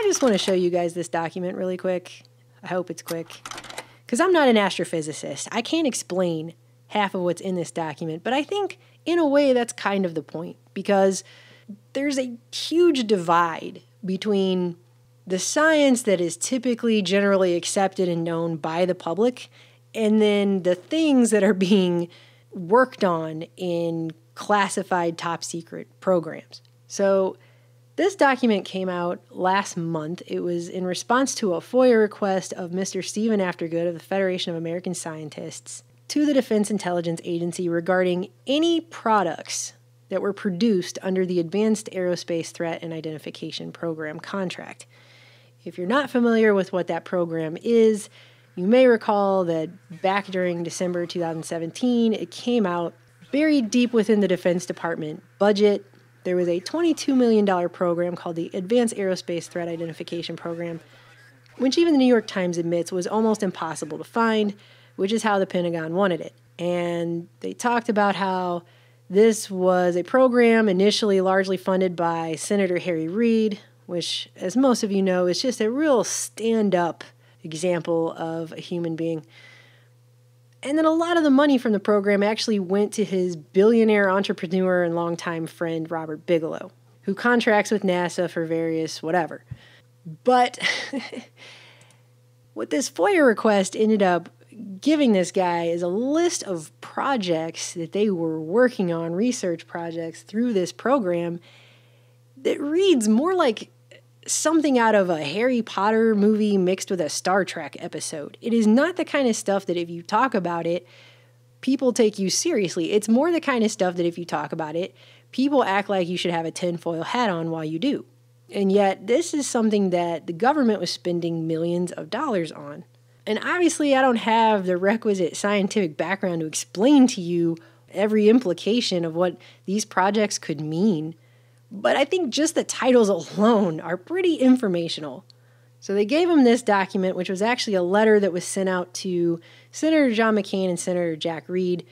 I just want to show you guys this document really quick. I hope it's quick. Because I'm not an astrophysicist. I can't explain half of what's in this document, but I think in a way that's kind of the point, because there's a huge divide between the science that is typically generally accepted and known by the public, and then the things that are being worked on in classified top secret programs. So this document came out last month. It was in response to a FOIA request of Mr. Stephen Aftergood of the Federation of American Scientists to the Defense Intelligence Agency regarding any products that were produced under the Advanced Aerospace Threat and Identification Program contract. If you're not familiar with what that program is, you may recall that back during December 2017, it came out buried deep within the Defense Department budget. There was a $22 million program called the Advanced Aerospace Threat Identification Program, which even the New York Times admits was almost impossible to find, which is how the Pentagon wanted it. And they talked about how this was a program initially largely funded by Senator Harry Reid, which, as most of you know, is just a real stand-up example of a human being. And then a lot of the money from the program actually went to his billionaire entrepreneur and longtime friend, Robert Bigelow, who contracts with NASA for various whatever. But what this FOIA request ended up giving this guy is a list of projects that they were working on, research projects through this program, that reads more like something out of a Harry Potter movie mixed with a Star Trek episode. It is not the kind of stuff that if you talk about it, people take you seriously. It's more the kind of stuff that if you talk about it, people act like you should have a tinfoil hat on while you do. And yet, this is something that the government was spending millions of dollars on. And obviously, I don't have the requisite scientific background to explain to you every implication of what these projects could mean. But I think just the titles alone are pretty informational. So they gave him this document, which was actually a letter that was sent out to Senator John McCain and Senator Jack Reed.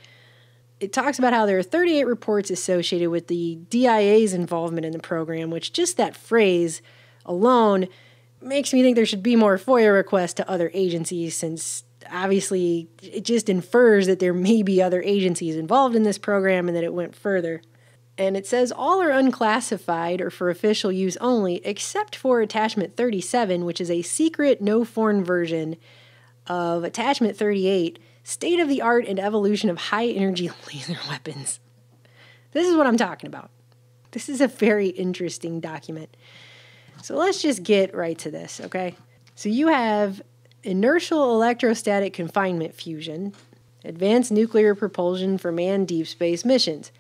It talks about how there are 38 reports associated with the DIA's involvement in the program, which just that phrase alone makes me think there should be more FOIA requests to other agencies, since obviously it just infers that there may be other agencies involved in this program and that it went further. And it says all are unclassified or for official use only, except for Attachment 37, which is a secret, no foreign version of Attachment 38, state-of-the-art and evolution of high-energy laser weapons. This is what I'm talking about. This is a very interesting document. So let's just get right to this, okay? So you have inertial electrostatic confinement fusion, advanced nuclear propulsion for manned deep space missions,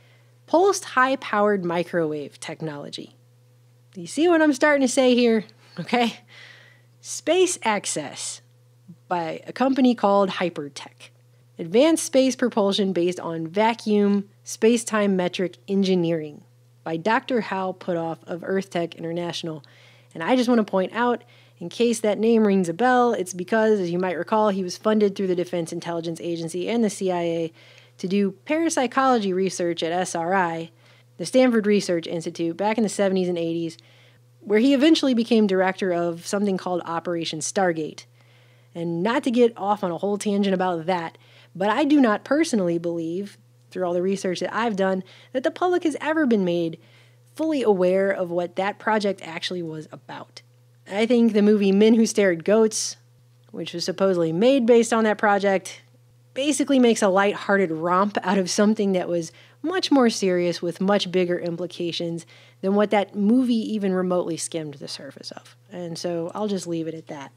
pulsed high-powered microwave technology. Do you see what I'm starting to say here? Okay? Space access by a company called Hypertech. Advanced space propulsion based on vacuum space-time metric engineering by Dr. Hal Puthoff of EarthTech International. And I just want to point out, in case that name rings a bell, it's because, as you might recall, he was funded through the Defense Intelligence Agency and the CIA to do parapsychology research at SRI, the Stanford Research Institute, back in the 70s and 80s, where he eventually became director of something called Operation Stargate. And not to get off on a whole tangent about that, but I do not personally believe, through all the research that I've done, that the public has ever been made fully aware of what that project actually was about. I think the movie Men Who Stare at Goats, which was supposedly made based on that project, basically makes a lighthearted romp out of something that was much more serious with much bigger implications than what that movie even remotely skimmed the surface of. And so I'll just leave it at that.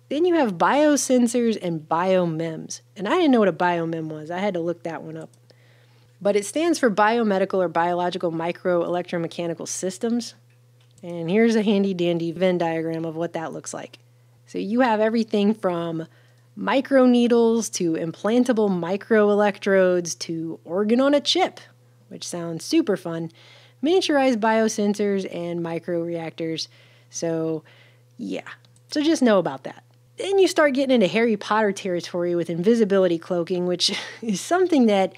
Then you have biosensors and biomems. And I didn't know what a biomem was. I had to look that one up. But it stands for biomedical or biological microelectromechanical systems. And here's a handy-dandy Venn diagram of what that looks like. So you have everything from microneedles to implantable microelectrodes to organ on a chip, which sounds super fun, miniaturized biosensors and microreactors. So, yeah. So just know about that. Then you start getting into Harry Potter territory with invisibility cloaking, which is something that,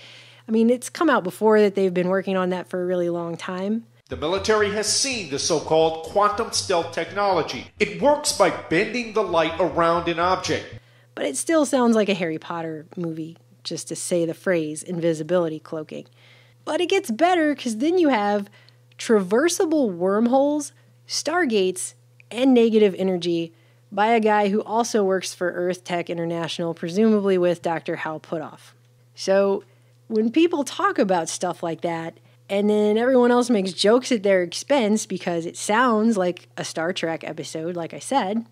I mean, it's come out before that they've been working on that for a really long time. The military has seen the so-called quantum stealth technology. It works by bending the light around an object. But it still sounds like a Harry Potter movie, just to say the phrase invisibility cloaking. But it gets better because then you have traversable wormholes, Stargates, and negative energy by a guy who also works for Earth Tech International, presumably with Dr. Hal Puthoff. So when people talk about stuff like that, and then everyone else makes jokes at their expense because it sounds like a Star Trek episode, like I said,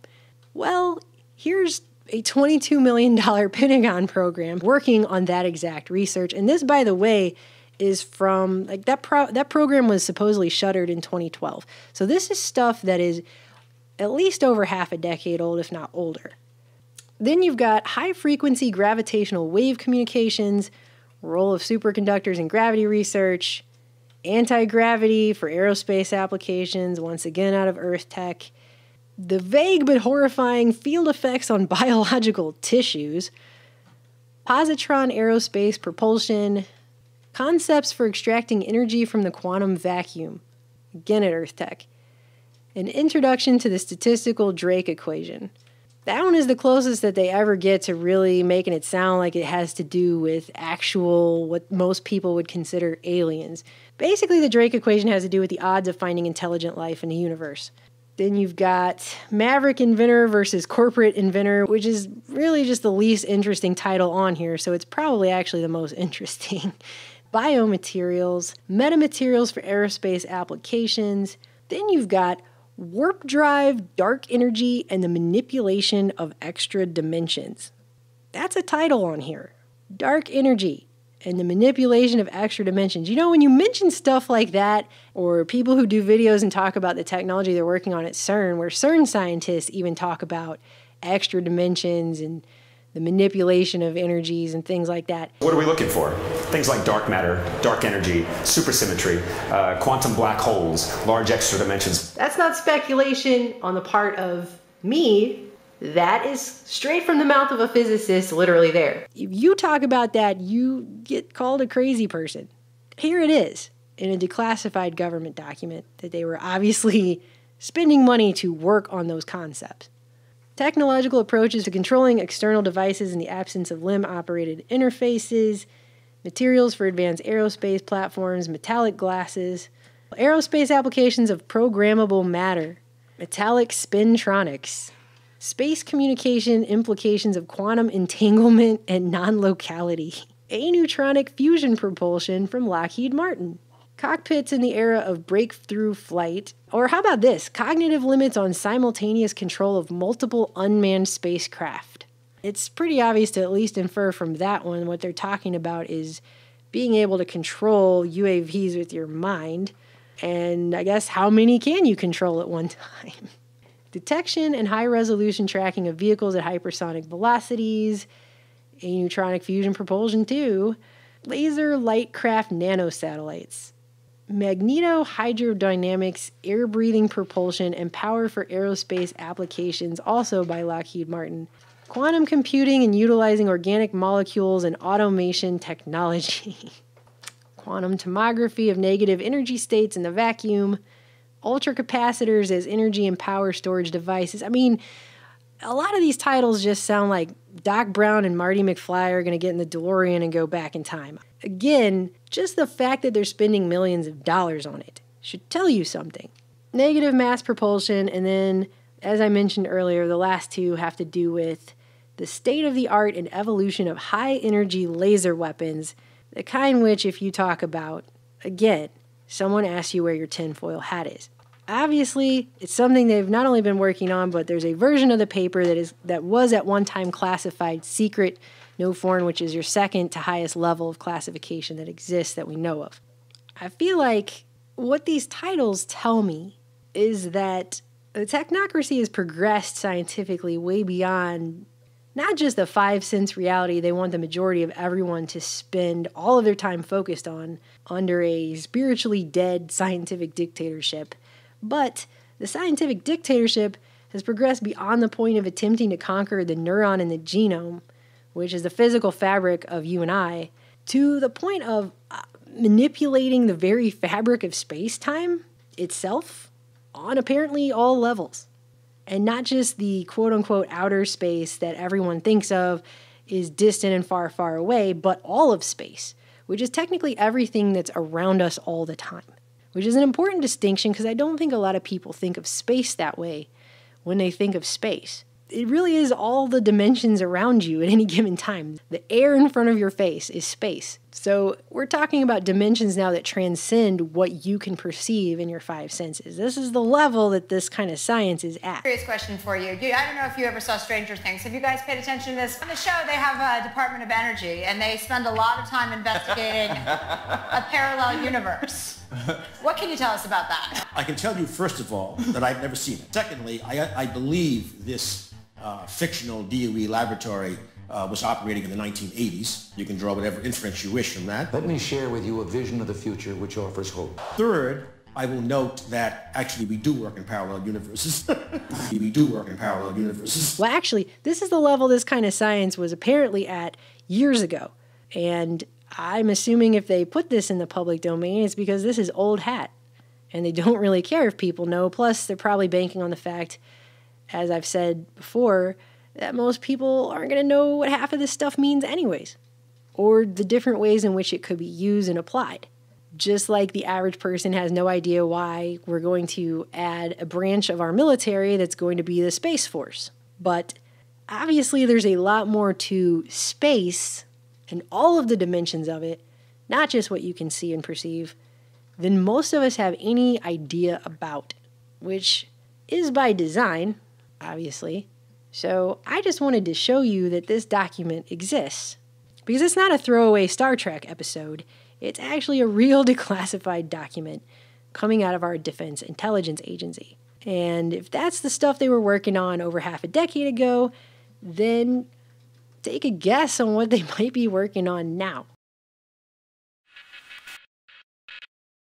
well, here's a $22 million Pentagon program working on that exact research. And this, by the way, is from, like, that program was supposedly shuttered in 2012. So this is stuff that is at least over half a decade old, if not older. Then you've got high-frequency gravitational wave communications, role of superconductors in gravity research, anti-gravity for aerospace applications, once again out of Earth Tech, the vague but horrifying field effects on biological tissues, positron aerospace propulsion, concepts for extracting energy from the quantum vacuum, again at Earth Tech, an introduction to the statistical Drake equation. That one is the closest that they ever get to really making it sound like it has to do with actual, what most people would consider aliens. Basically, the Drake equation has to do with the odds of finding intelligent life in the universe. Then you've got Maverick Inventor versus Corporate Inventor, which is really just the least interesting title on here, so it's probably actually the most interesting. Biomaterials, metamaterials for aerospace applications. Then you've got warp drive, dark energy, and the manipulation of extra dimensions. That's a title on here. Dark energy and the manipulation of extra dimensions. You know, when you mention stuff like that, or people who do videos and talk about the technology they're working on at CERN, where CERN scientists even talk about extra dimensions and the manipulation of energies and things like that. What are we looking for? Things like dark matter, dark energy, supersymmetry, quantum black holes, large extra dimensions. That's not speculation on the part of me. That is straight from the mouth of a physicist, literally there. If you talk about that, you get called a crazy person. Here it is, in a declassified government document, that they were obviously spending money to work on those concepts. Technological approaches to controlling external devices in the absence of limb-operated interfaces, materials for advanced aerospace platforms, metallic glasses, aerospace applications of programmable matter, metallic spintronics, space communication implications of quantum entanglement and non-locality, aneutronic fusion propulsion from Lockheed Martin, cockpits in the era of breakthrough flight, or how about this, cognitive limits on simultaneous control of multiple unmanned spacecraft. It's pretty obvious to at least infer from that one what they're talking about is being able to control UAVs with your mind, and I guess how many can you control at one time? Detection and high-resolution tracking of vehicles at hypersonic velocities, aneutronic fusion propulsion too, laser light craft nanosatellites, magnetohydrodynamics, air-breathing propulsion, and power for aerospace applications, also by Lockheed Martin, quantum computing and utilizing organic molecules and automation technology, quantum tomography of negative energy states in the vacuum, ultracapacitors as energy and power storage devices. I mean, a lot of these titles just sound like Doc Brown and Marty McFly are going to get in the DeLorean and go back in time. Again, just the fact that they're spending millions of dollars on it should tell you something. Negative mass propulsion, and then, as I mentioned earlier, the last two have to do with the state-of-the-art and evolution of high-energy laser weapons, the kind which, if you talk about, again, someone asks you where your tinfoil hat is. Obviously, it's something they've not only been working on, but there's a version of the paper that was at one time classified secret, no foreign, which is your second to highest level of classification that exists that we know of. I feel like what these titles tell me is that the technocracy has progressed scientifically way beyond not just the 5 sense reality they want the majority of everyone to spend all of their time focused on under a spiritually dead scientific dictatorship, but the scientific dictatorship has progressed beyond the point of attempting to conquer the neuron and the genome, which is the physical fabric of you and I, to the point of manipulating the very fabric of space-time itself on apparently all levels. And not just the quote-unquote outer space that everyone thinks of is distant and far, far away, but all of space, which is technically everything that's around us all the time, which is an important distinction because I don't think a lot of people think of space that way when they think of space. It really is all the dimensions around you at any given time. The air in front of your face is space. So we're talking about dimensions now that transcend what you can perceive in your five senses. This is the level that this kind of science is at. Serious question for you. I don't know if you ever saw Stranger Things. Have you guys paid attention to this? On the show, they have a Department of Energy, and they spend a lot of time investigating a parallel universe. What can you tell us about that? I can tell you, first of all, that I've never seen it. Secondly, I believe this fictional DOE laboratory was operating in the 1980s. You can draw whatever inference you wish from that. Let me share with you a vision of the future which offers hope. Third, I will note that actually we do work in parallel universes. We do work in parallel universes. Well, actually, this is the level this kind of science was apparently at years ago. And I'm assuming if they put this in the public domain, it's because this is old hat. And they don't really care if people know. Plus, they're probably banking on the fact, as I've said before, that most people aren't going to know what half of this stuff means anyways, or the different ways in which it could be used and applied. Just like the average person has no idea why we're going to add a branch of our military that's going to be the Space Force. But obviously there's a lot more to space and all of the dimensions of it, not just what you can see and perceive, than most of us have any idea about, which is by design, obviously. So I just wanted to show you that this document exists. Because it's not a throwaway Star Trek episode. It's actually a real declassified document coming out of our Defense Intelligence Agency. And if that's the stuff they were working on over half a decade ago, then take a guess on what they might be working on now.